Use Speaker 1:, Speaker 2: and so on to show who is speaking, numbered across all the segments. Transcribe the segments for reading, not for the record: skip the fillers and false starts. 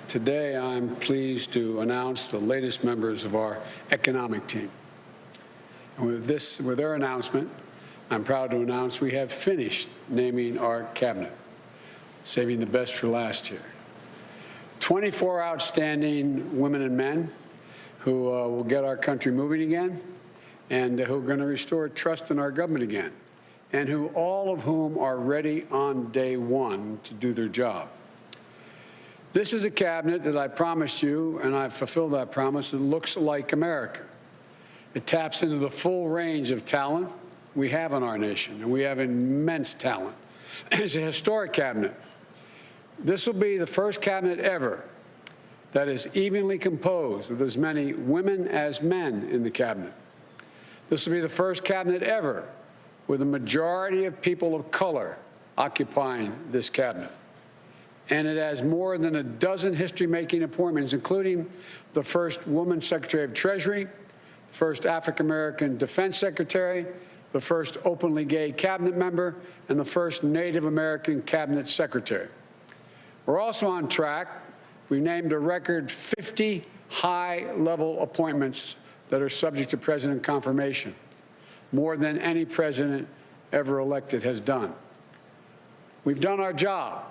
Speaker 1: Today, I'm pleased to announce the latest members of our economic team. And with their announcement, I'm proud to announce we have finished naming our cabinet, saving the best for last year. 24 outstanding women and men who will get our country moving again, and who are going to restore trust in our government again, and all of whom are ready on day one to do their job. This is a cabinet that I promised you, and I've fulfilled that promise. It looks like America. It taps into the full range of talent we have in our nation, and we have immense talent. It's a historic cabinet. This will be the first cabinet ever that is evenly composed with as many women as men in the cabinet. This will be the first cabinet ever with a majority of people of color occupying this cabinet. And it has more than a dozen history-making appointments, including the first woman Secretary of Treasury, the first African-American Defense Secretary, the first openly gay cabinet member, and the first Native American cabinet secretary. We're also on track. We named a record 50 high-level appointments that are subject to president confirmation, more than any president ever elected has done. We've done our job.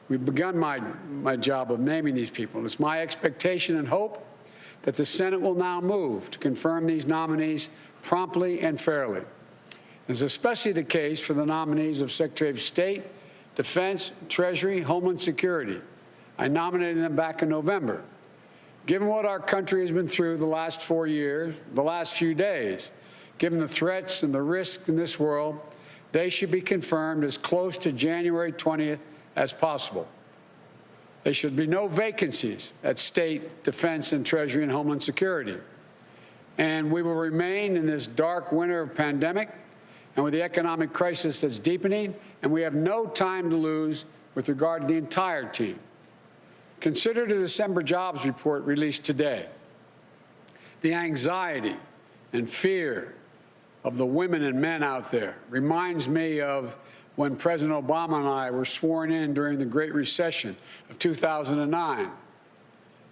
Speaker 1: We've begun my job of naming these people. It's my expectation and hope that the Senate will now move to confirm these nominees promptly and fairly. It's especially the case for the nominees of Secretary of State, Defense, Treasury, Homeland Security. I nominated them back in November. Given what our country has been through the last 4 years, the last few days, given the threats and the risks in this world, they should be confirmed as close to January 20th as possible. There should be no vacancies at State, Defense, and Treasury and Homeland Security. And we will remain in this dark winter of pandemic and with the economic crisis that's deepening, and we have no time to lose with regard to the entire team. Consider the December jobs report released today. The anxiety and fear of the women and men out there reminds me of when President Obama and I were sworn in during the Great Recession of 2009.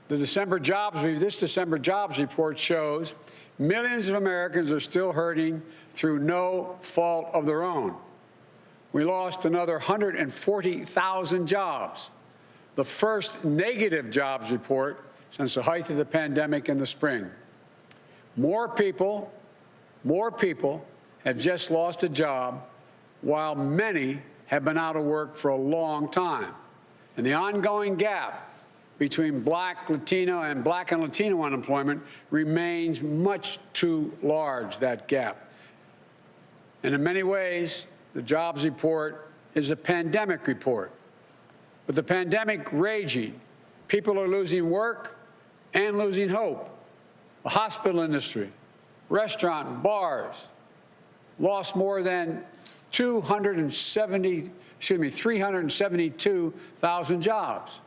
Speaker 1: This December jobs report shows millions of Americans are still hurting through no fault of their own. We lost another 140,000 jobs, the first negative jobs report since the height of the pandemic in the spring. More people have just lost a job, while many have been out of work for a long time. And the ongoing gap between Black and Latino unemployment remains much too large, that gap. And in many ways, the jobs report is a pandemic report. With the pandemic raging, people are losing work and losing hope. The hospital industry, restaurant and bars lost more than 372,000 jobs.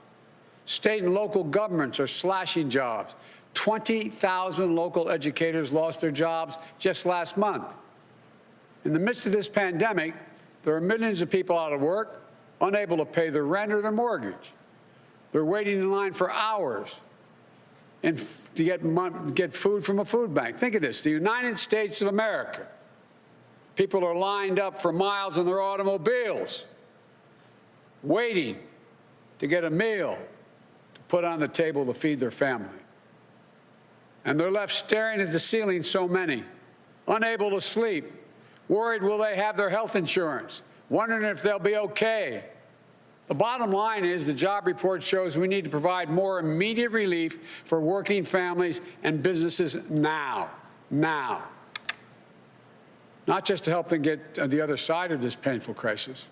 Speaker 1: State and local governments are slashing jobs. 20,000 local educators lost their jobs just last month. In the midst of this pandemic, there are millions of people out of work, unable to pay their rent or their mortgage. They're waiting in line for hours to get food from a food bank. Think of this, the United States of America. People are lined up for miles in their automobiles, waiting to get a meal to put on the table to feed their family. And they're left staring at the ceiling, so many, unable to sleep, worried will they have their health insurance, wondering if they'll be okay. The bottom line is the job report shows we need to provide more immediate relief for working families and businesses now. Not just to help them get on the other side of this painful crisis,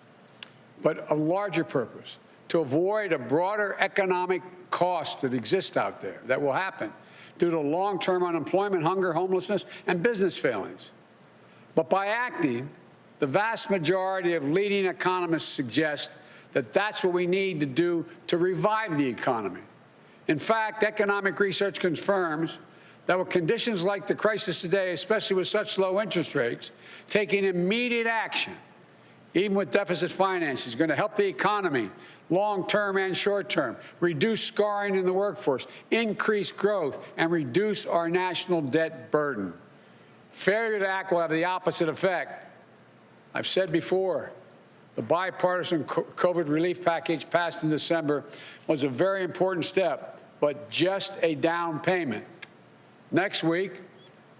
Speaker 1: but a larger purpose, to avoid a broader economic cost that exists out there that will happen due to long-term unemployment, hunger, homelessness, and business failings. But by acting, the vast majority of leading economists suggest that that's what we need to do to revive the economy. In fact, economic research confirms that with conditions like the crisis today, especially with such low interest rates, taking immediate action even with deficit financing, is going to help the economy, long-term and short-term, reduce scarring in the workforce, increase growth, and reduce our national debt burden. Failure to act will have the opposite effect. I've said before, the bipartisan COVID relief package passed in December was a very important step, but just a down payment. Next week,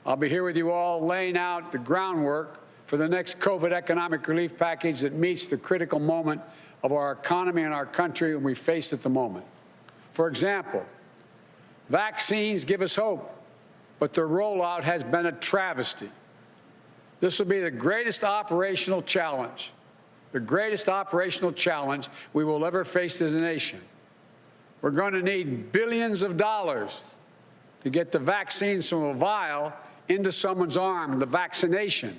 Speaker 1: I'll be here with you all laying out the groundwork for the next COVID economic relief package that meets the critical moment of our economy and our country and we face at the moment. For example, vaccines give us hope, but their rollout has been a travesty. This will be the greatest operational challenge we will ever face as a nation. We're going to need billions of dollars to get the vaccines from a vial into someone's arm, the vaccination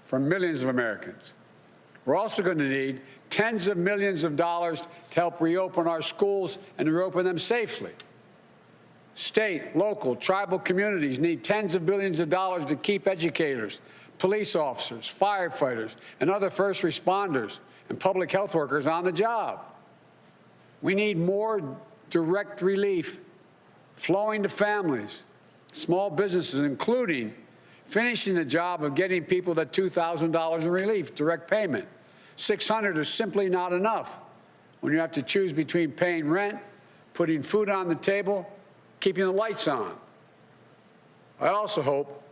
Speaker 1: for millions of Americans. We're also going to need tens of millions of dollars to help reopen our schools and reopen them safely. State, local, tribal communities need tens of billions of dollars to keep educators, police officers, firefighters, and other first responders and public health workers on the job. We need more direct relief flowing to families, small businesses, including finishing the job of getting people that $2,000 in relief, direct payment. $600 is simply not enough when you have to choose between paying rent, putting food on the table, keeping the lights on. I also hope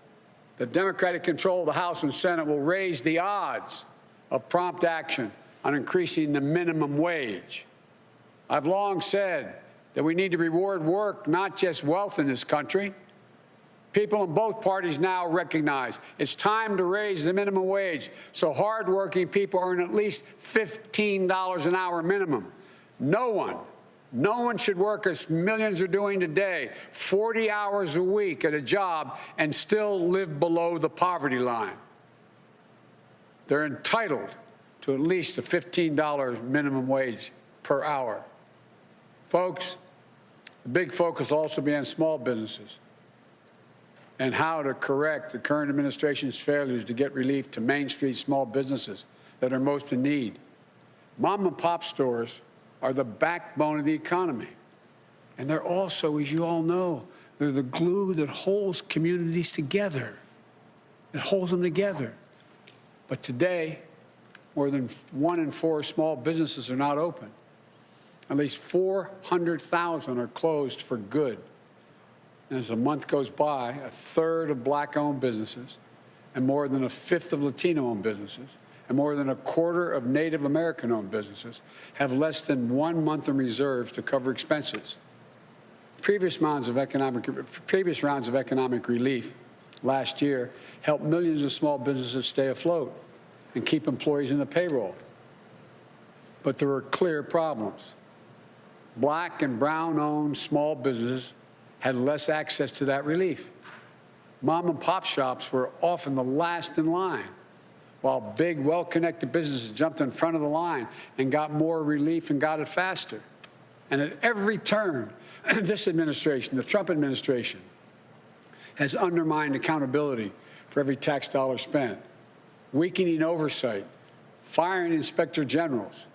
Speaker 1: that Democratic control of the House and Senate will raise the odds of prompt action on increasing the minimum wage. I've long said that we need to reward work, not just wealth in this country. People in both parties now recognize it's time to raise the minimum wage so hardworking people earn at least $15 an hour minimum. No one should work as millions are doing today, 40 hours a week at a job, and still live below the poverty line. They're entitled to at least a $15 minimum wage per hour. Folks, the big focus will also be on small businesses and how to correct the current administration's failures to get relief to Main Street small businesses that are most in need. Mom and pop stores are the backbone of the economy. And they're also, as you all know, they're the glue that holds communities together. It holds them together. But today, more than 1 in 4 small businesses are not open. At least 400,000 are closed for good. And as the month goes by, a third of Black-owned businesses and more than a fifth of Latino-owned businesses and more than a quarter of Native American-owned businesses have less than 1 month in reserves to cover expenses. Previous rounds of economic relief last year helped millions of small businesses stay afloat and keep employees in the payroll. But there were clear problems. Black and brown-owned small businesses had less access to that relief. Mom and pop shops were often the last in line, while big, well-connected businesses jumped in front of the line and got more relief and got it faster. And at every turn, this administration, the Trump administration, has undermined accountability for every tax dollar spent, weakening oversight, firing inspector generals.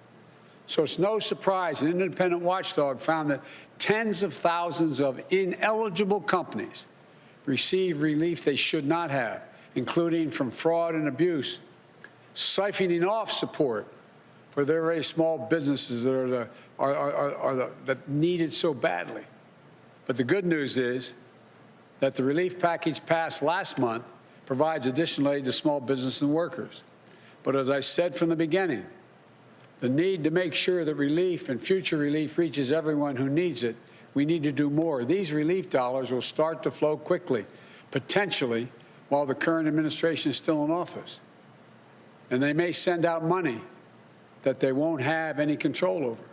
Speaker 1: So it's no surprise an independent watchdog found that tens of thousands of ineligible companies receive relief they should not have, including from fraud and abuse, siphoning off support for their very small businesses that that need it so badly. But the good news is that the relief package passed last month provides additional aid to small business and workers. But as I said from the beginning, the need to make sure that relief and future relief reaches everyone who needs it, we need to do more. These relief dollars will start to flow quickly, potentially while the current administration is still in office. And they may send out money that they won't have any control over.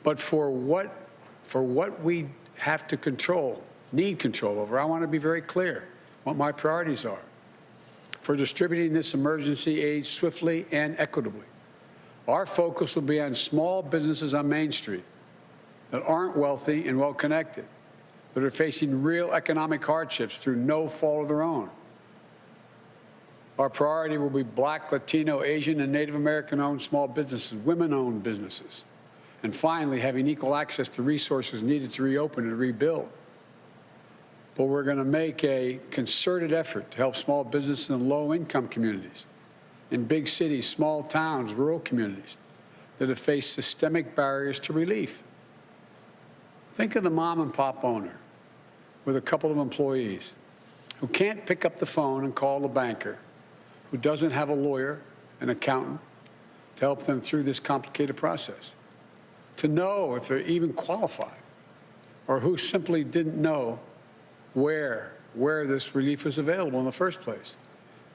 Speaker 1: But for what we have to need control over, I want to be very clear what my priorities are for distributing this emergency aid swiftly and equitably. Our focus will be on small businesses on Main Street that aren't wealthy and well-connected, that are facing real economic hardships through no fault of their own. Our priority will be Black, Latino, Asian, and Native American-owned small businesses, women-owned businesses, and finally, having equal access to resources needed to reopen and rebuild. But we're going to make a concerted effort to help small businesses in low-income communities, in big cities, small towns, rural communities that have faced systemic barriers to relief. Think of the mom-and-pop owner with a couple of employees who can't pick up the phone and call the banker, who doesn't have a lawyer, an accountant, to help them through this complicated process, to know if they're even qualified, or who simply didn't know where this relief was available in the first place.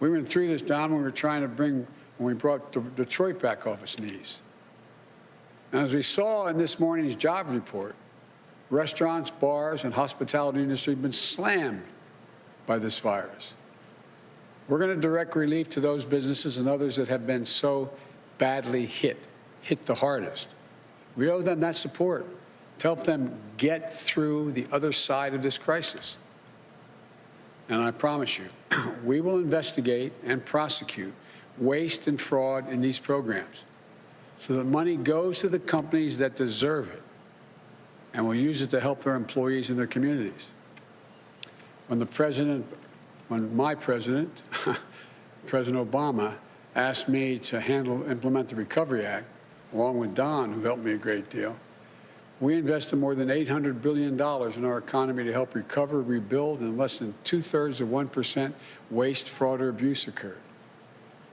Speaker 1: We went through this, Don, when we brought Detroit back off its knees. And as we saw in this morning's job report, restaurants, bars, and hospitality industry have been slammed by this virus. We're going to direct relief to those businesses and others that have been so badly hit the hardest. We owe them that support to help them get through the other side of this crisis. And I promise you, we will investigate and prosecute waste and fraud in these programs so that money goes to the companies that deserve it, and we'll use it to help their employees and their communities. When my president, President Obama, asked me to implement the Recovery Act, along with Don, who helped me a great deal, we invested more than $800 billion in our economy to help recover, rebuild, and less than 2/3 of 1% waste, fraud, or abuse occurred.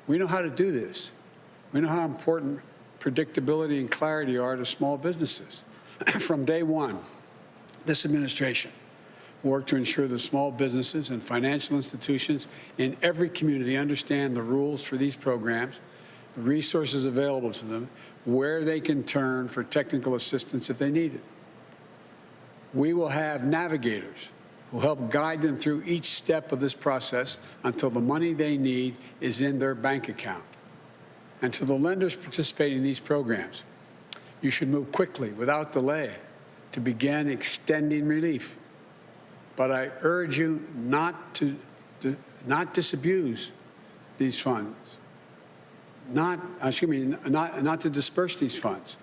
Speaker 1: We know how to do this. We know how important predictability and clarity are to small businesses. From day one, this administration worked to ensure that small businesses and financial institutions in every community understand the rules for these programs, the resources available to them, where they can turn for technical assistance if they need it. We will have navigators who help guide them through each step of this process until the money they need is in their bank account. And to the lenders participating in these programs, you should move quickly, without delay, to begin extending relief. But I urge you not to disabuse these funds, not to disperse these funds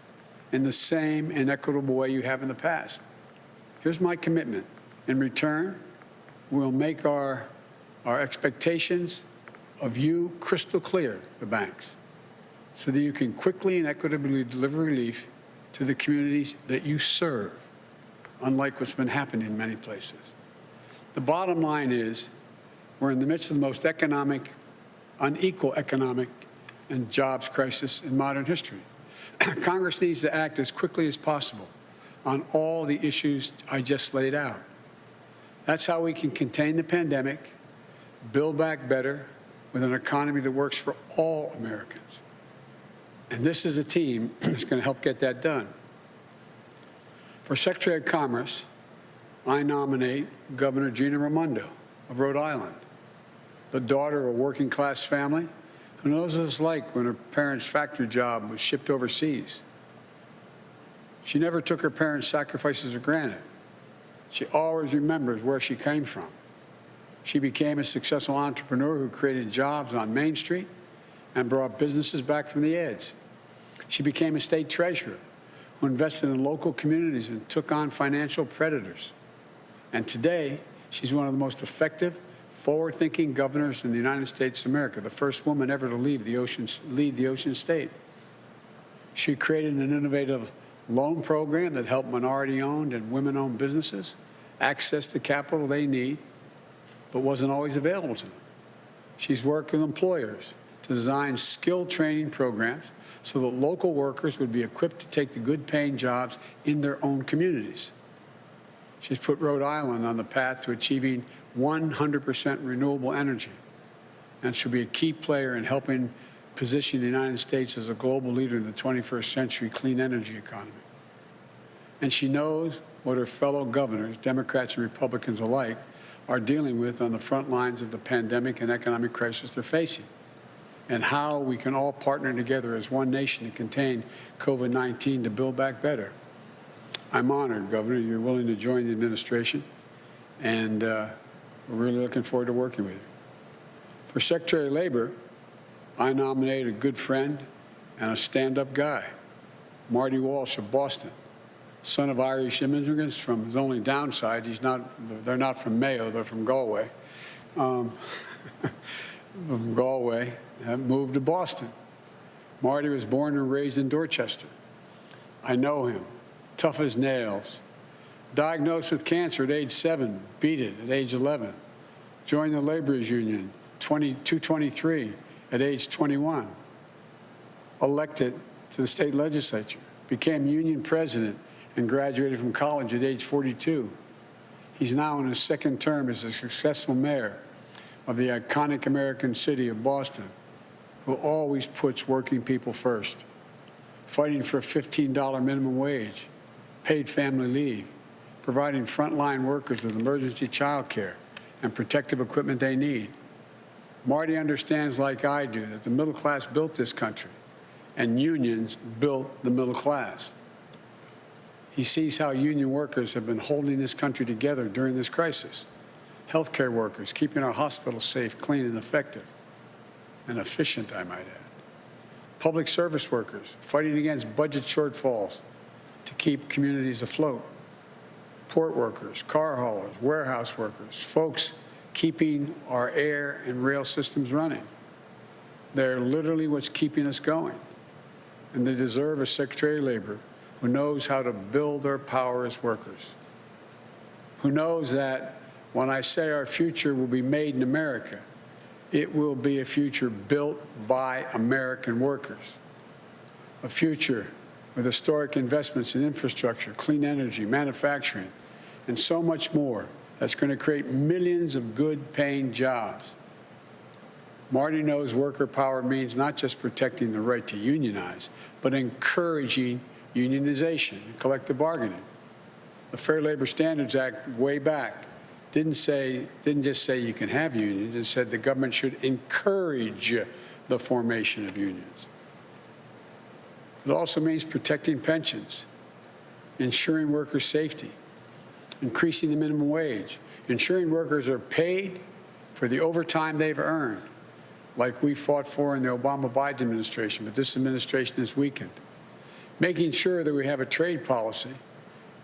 Speaker 1: in the same inequitable way you have in the past. Here's my commitment. In return, we'll make our expectations of you crystal clear, the banks, so that you can quickly and equitably deliver relief to the communities that you serve, unlike what's been happening in many places. The bottom line is we're in the midst of the most unequal economic and jobs crisis in modern history. Congress needs to act as quickly as possible on all the issues I just laid out. That's how we can contain the pandemic, build back better with an economy that works for all Americans. And this is a team that's going to help get that done. For Secretary of Commerce, I nominate Governor Gina Raimondo of Rhode Island, the daughter of a working-class family who knows what it's like when her parents' factory job was shipped overseas. She never took her parents' sacrifices for granted. She always remembers where she came from. She became a successful entrepreneur who created jobs on Main Street and brought businesses back from the edge. She became a state treasurer who invested in local communities and took on financial predators. And today, she's one of the most effective, forward-thinking governors in the United States of America, the first woman ever to lead the ocean state. She created an innovative loan program that helped minority-owned and women-owned businesses access the capital they need, but wasn't always available to them. She's worked with employers to design skill training programs so that local workers would be equipped to take the good-paying jobs in their own communities. She's put Rhode Island on the path to achieving 100% renewable energy, and she'll be a key player in helping position the United States as a global leader in the 21st century clean energy economy. And she knows what her fellow governors, Democrats and Republicans alike, are dealing with on the front lines of the pandemic and economic crisis they're facing, and how we can all partner together as one nation to contain COVID-19 to build back better. I'm honored, Governor, you're willing to join the administration, and we're really looking forward to working with you. For Secretary of Labor, I nominate a good friend and a stand-up guy, Marty Walsh of Boston, son of Irish immigrants. From his only downside, they're not from Mayo, they're from Galway. From Galway, moved to Boston. Marty was born and raised in Dorchester. I know him, tough as nails. Diagnosed with cancer at age 7, beat it at age 11. Joined the laborers union, 223 at age 21. Elected to the state legislature, became union president, and graduated from college at age 42. He's now in his second term as a successful mayor of the iconic American city of Boston, who always puts working people first, fighting for a $15 minimum wage, paid family leave, providing frontline workers with emergency child care and protective equipment they need. Marty understands, like I do, that the middle class built this country, and unions built the middle class. He sees how union workers have been holding this country together during this crisis. Healthcare workers, keeping our hospitals safe, clean, and effective, and efficient, I might add. Public service workers, fighting against budget shortfalls to keep communities afloat. Port workers, car haulers, warehouse workers, folks keeping our air and rail systems running. They're literally what's keeping us going. And they deserve a Secretary of Labor who knows how to build their power as workers, who knows that when I say our future will be made in America, it will be a future built by American workers, a future with historic investments in infrastructure, clean energy, manufacturing, and so much more that's going to create millions of good-paying jobs. Marty knows worker power means not just protecting the right to unionize, but encouraging unionization and collective bargaining. The Fair Labor Standards Act, way back, didn't just say you can have unions. It said the government should encourage the formation of unions. It also means protecting pensions, ensuring worker safety, increasing the minimum wage, ensuring workers are paid for the overtime they've earned, like we fought for in the Obama-Biden administration, but this administration has weakened. Making sure that we have a trade policy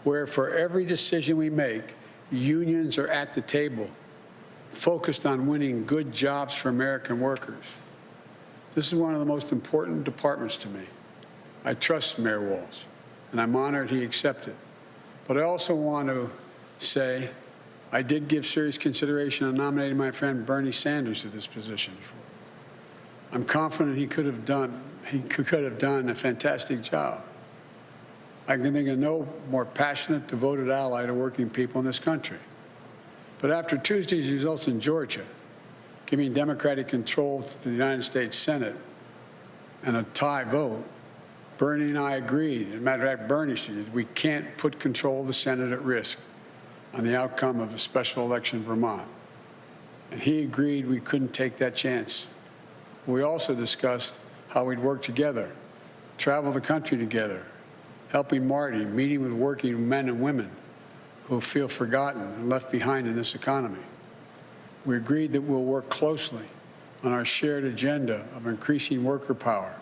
Speaker 1: where for every decision we make, unions are at the table, focused on winning good jobs for American workers. This is one of the most important departments to me. I trust Mayor Walsh, and I'm honored he accepted. But I also want to say I did give serious consideration on nominating my friend Bernie Sanders to this position. I'm confident he could have done a fantastic job. I can think of no more passionate, devoted ally to working people in this country. But after Tuesday's results in Georgia, giving Democratic control to the United States Senate and a tie vote, Bernie and I agreed. As a matter of fact, Bernie said we can't put control of the Senate at risk on the outcome of a special election in Vermont. And he agreed we couldn't take that chance. We also discussed how we'd work together, travel the country together, helping Marty, meeting with working men and women who feel forgotten and left behind in this economy. We agreed that we'll work closely on our shared agenda of increasing worker power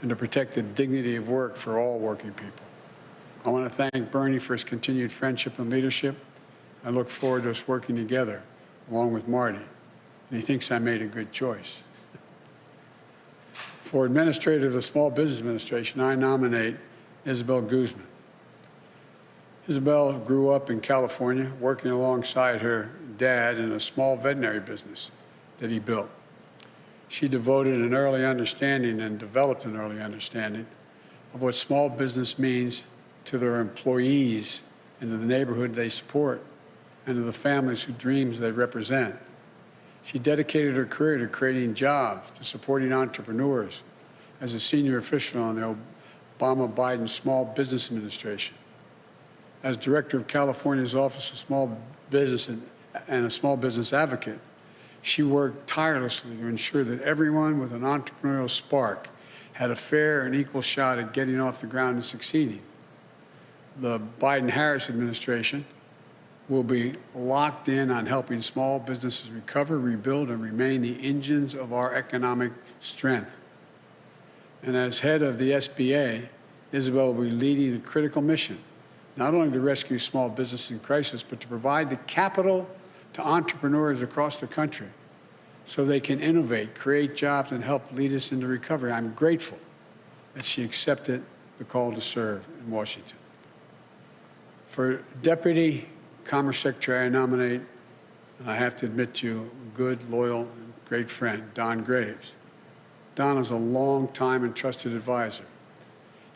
Speaker 1: and to protect the dignity of work for all working people. I want to thank Bernie for his continued friendship and leadership. I look forward to us working together, along with Marty, and he thinks I made a good choice. For Administrator of the Small Business Administration, I nominate Isabel Guzman. Isabel grew up in California, working alongside her dad in a small veterinary business that he built. She devoted an early understanding and developed an early understanding of what small business means to their employees and to the neighborhood they support and to the families whose dreams they represent. She dedicated her career to creating jobs, to supporting entrepreneurs as a senior official on the Obama-Biden Small Business Administration. As director of California's Office of Small Business and a small business advocate, she worked tirelessly to ensure that everyone with an entrepreneurial spark had a fair and equal shot at getting off the ground and succeeding. The Biden-Harris administration will be locked in on helping small businesses recover, rebuild, and remain the engines of our economic strength. And as head of the SBA, Isabel will be leading a critical mission, not only to rescue small business in crisis, but to provide the capital to entrepreneurs across the country so they can innovate, create jobs, and help lead us into recovery. I'm grateful that she accepted the call to serve in Washington. For Deputy Commerce Secretary, I nominate, and I have to admit to you, a good, loyal, and great friend, Don Graves. Don is a long-time and trusted advisor.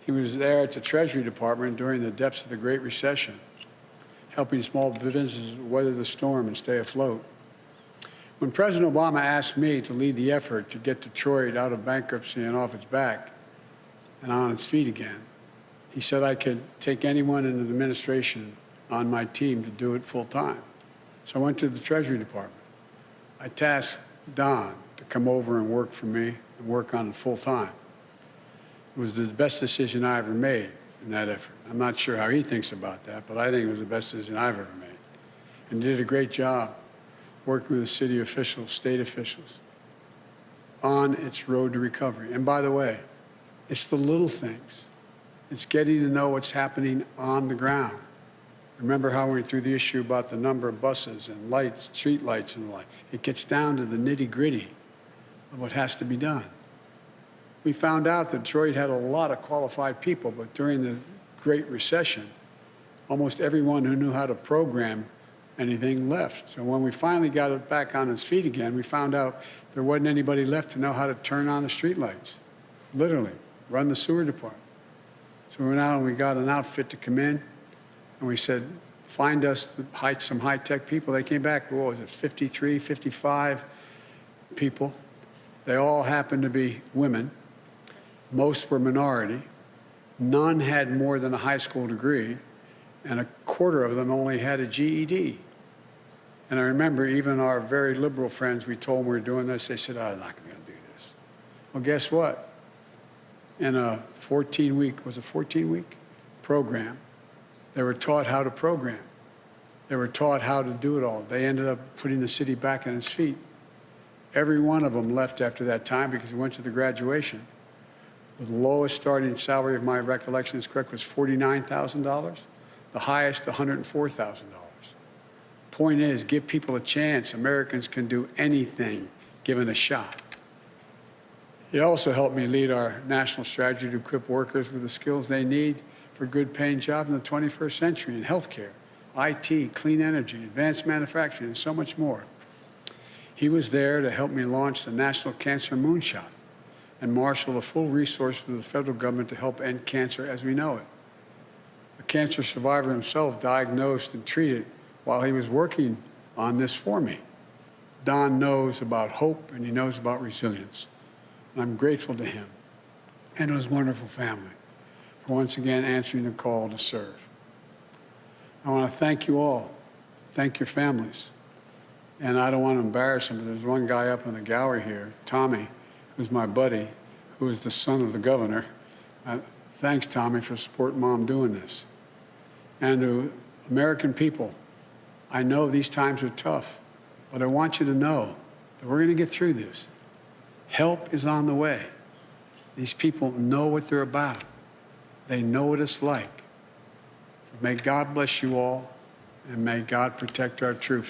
Speaker 1: He was there at the Treasury Department during the depths of the Great Recession, helping small businesses weather the storm and stay afloat. When President Obama asked me to lead the effort to get Detroit out of bankruptcy and off its back and on its feet again, he said I could take anyone in the administration on my team to do it full time. So I went to the Treasury Department. I tasked Don to come over and work for me and work on it full time. It was the best decision I ever made in that effort. I'm not sure how he thinks about that, but I think it was the best decision I've ever made. And did a great job working with the city officials, state officials, on its road to recovery. And by the way, it's the little things. It's getting to know what's happening on the ground. Remember how we went through the issue about the number of buses and lights, street lights and the like. It gets down to the nitty-gritty of what has to be done. We found out that Detroit had a lot of qualified people, but during the Great Recession, almost everyone who knew how to program anything left. So when we finally got it back on its feet again, we found out there wasn't anybody left to know how to turn on the streetlights, literally, run the sewer department. So we went out and we got an outfit to come in, and we said, find us some high-tech people. They came back, what was it, 53, 55 people. They all happened to be women. Most were minority. None had more than a high school degree, and a quarter of them only had a GED. And I remember even our very liberal friends, we told them we were doing this, they said, I'm not going to do this. Well, guess what? In a 14-week program, they were taught how to program. They were taught how to do it all. They ended up putting the city back on its feet. Every one of them left after that time because we went to the graduation. The lowest starting salary, if my recollection is correct, was $49,000. The highest, $104,000. Point is, give people a chance. Americans can do anything given a shot. He also helped me lead our national strategy to equip workers with the skills they need for good-paying jobs in the 21st century in healthcare, IT, clean energy, advanced manufacturing, and so much more. He was there to help me launch the National Cancer Moonshot and marshal the full resources of the federal government to help end cancer as we know it. A cancer survivor himself, diagnosed and treated while he was working on this for me. Don knows about hope and he knows about resilience. And I'm grateful to him and to his wonderful family for once again answering the call to serve. I want to thank you all. Thank your families. And I don't want to embarrass him, but there's one guy up in the gallery here, Tommy, who's my buddy, who is the son of the governor. Thanks, Tommy, for supporting Mom doing this. And to American people, I know these times are tough, but I want you to know that we're going to get through this. Help is on the way. These people know what they're about. They know what it's like. So may God bless you all, and may God protect our troops.